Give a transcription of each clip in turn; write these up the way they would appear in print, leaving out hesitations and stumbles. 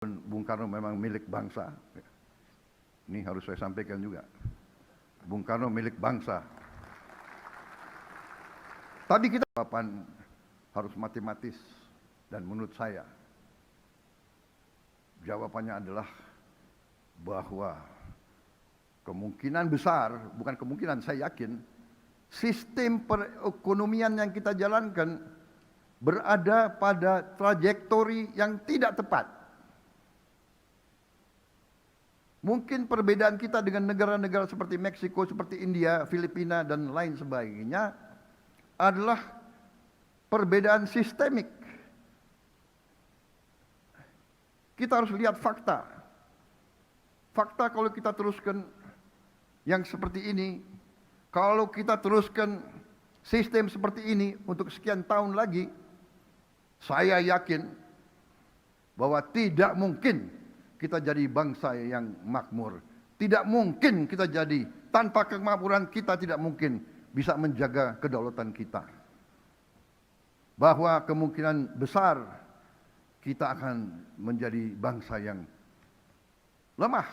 Bung Karno memang milik bangsa. Ini harus saya sampaikan juga. Bung Karno milik bangsa. Tadi kita jawaban harus matematis dan menurut saya jawabannya adalah bahwa kemungkinan besar, bukan kemungkinan, saya yakin sistem perekonomian yang kita jalankan berada pada trajektori yang tidak tepat. Mungkin perbedaan kita dengan negara-negara seperti Meksiko, seperti India, Filipina, dan lain sebagainya adalah perbedaan sistemik. Kita harus lihat fakta. Fakta kalau kita teruskan yang seperti ini, kalau kita teruskan sistem seperti ini untuk sekian tahun lagi, saya yakin bahwa tidak mungkin kita jadi bangsa yang makmur. Tidak mungkin kita jadi, tanpa kemakmuran kita tidak mungkin bisa menjaga kedaulatan kita. Bahwa kemungkinan besar kita akan menjadi bangsa yang lemah.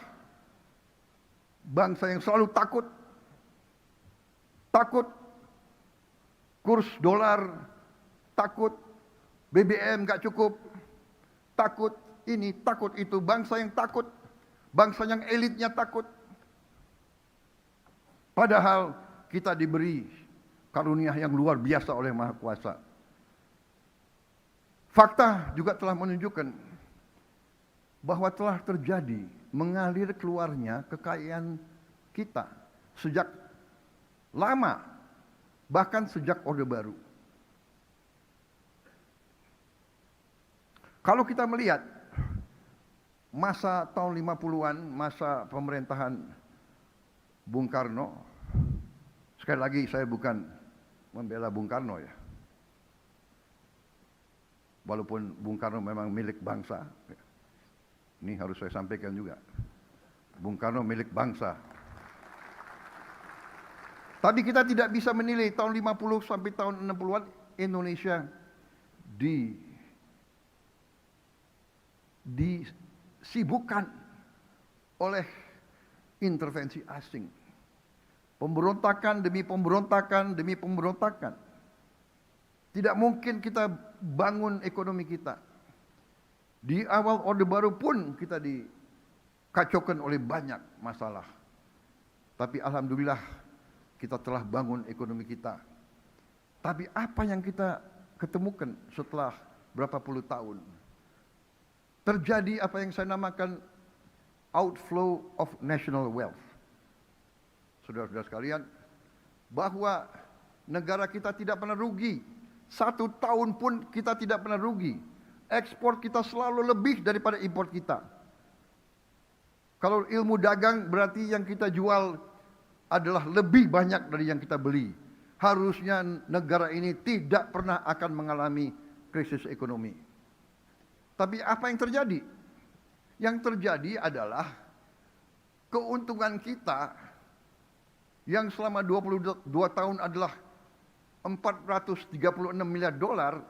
Bangsa yang selalu takut. Takut kurs dolar, takut BBM gak cukup, takut ini, takut itu. Bangsa yang takut, bangsa yang elitnya takut. Padahal kita diberi karunia yang luar biasa oleh Maha Kuasa. Fakta juga telah menunjukkan bahwa telah terjadi mengalir keluarnya kekayaan kita sejak lama, bahkan sejak Orde Baru. Kalau kita melihat masa tahun 50-an, masa pemerintahan Bung Karno, sekali lagi saya bukan membela Bung Karno ya. Walaupun Bung Karno memang milik bangsa, ini harus saya sampaikan juga. Bung Karno milik bangsa. Tapi kita tidak bisa menilai tahun 50 sampai tahun 60-an Indonesia disibukkan oleh intervensi asing. Pemberontakan demi pemberontakan demi pemberontakan. Tidak mungkin kita bangun ekonomi kita. Di awal Orde Baru pun kita dikacaukan oleh banyak masalah. Tapi alhamdulillah kita telah bangun ekonomi kita. Tapi apa yang kita ketemukan setelah berapa puluh tahun? Terjadi apa yang saya namakan outflow of national wealth. Saudara-saudara sekalian, bahwa negara kita tidak pernah rugi. 1 tahun pun kita tidak pernah rugi. Ekspor kita selalu lebih daripada impor kita. Kalau ilmu dagang berarti yang kita jual adalah lebih banyak dari yang kita beli. Harusnya negara ini tidak pernah akan mengalami krisis ekonomi. Tapi apa yang terjadi? Yang terjadi adalah keuntungan kita yang selama 22 tahun adalah 436 miliar dolar,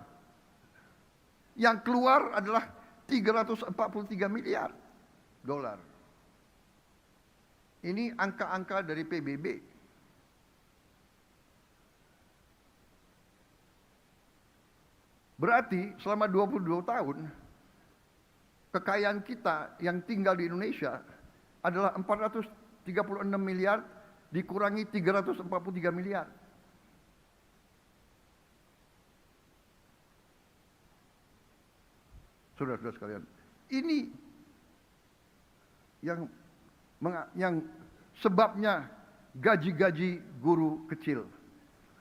yang keluar adalah 343 miliar dolar. Ini angka-angka dari PBB. Berarti selama 22 tahun kekayaan kita yang tinggal di Indonesia adalah 436 miliar dikurangi 343 miliar. Saudara-saudara sekalian, ini yang sebabnya gaji-gaji guru kecil,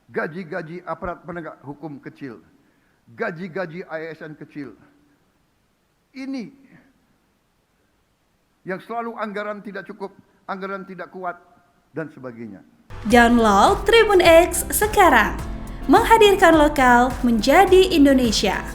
gaji-gaji aparat penegak hukum kecil, gaji-gaji ASN kecil. Ini yang selalu anggaran tidak cukup, anggaran tidak kuat, dan sebagainya. Download Tribun X sekarang, menghadirkan lokal menjadi Indonesia.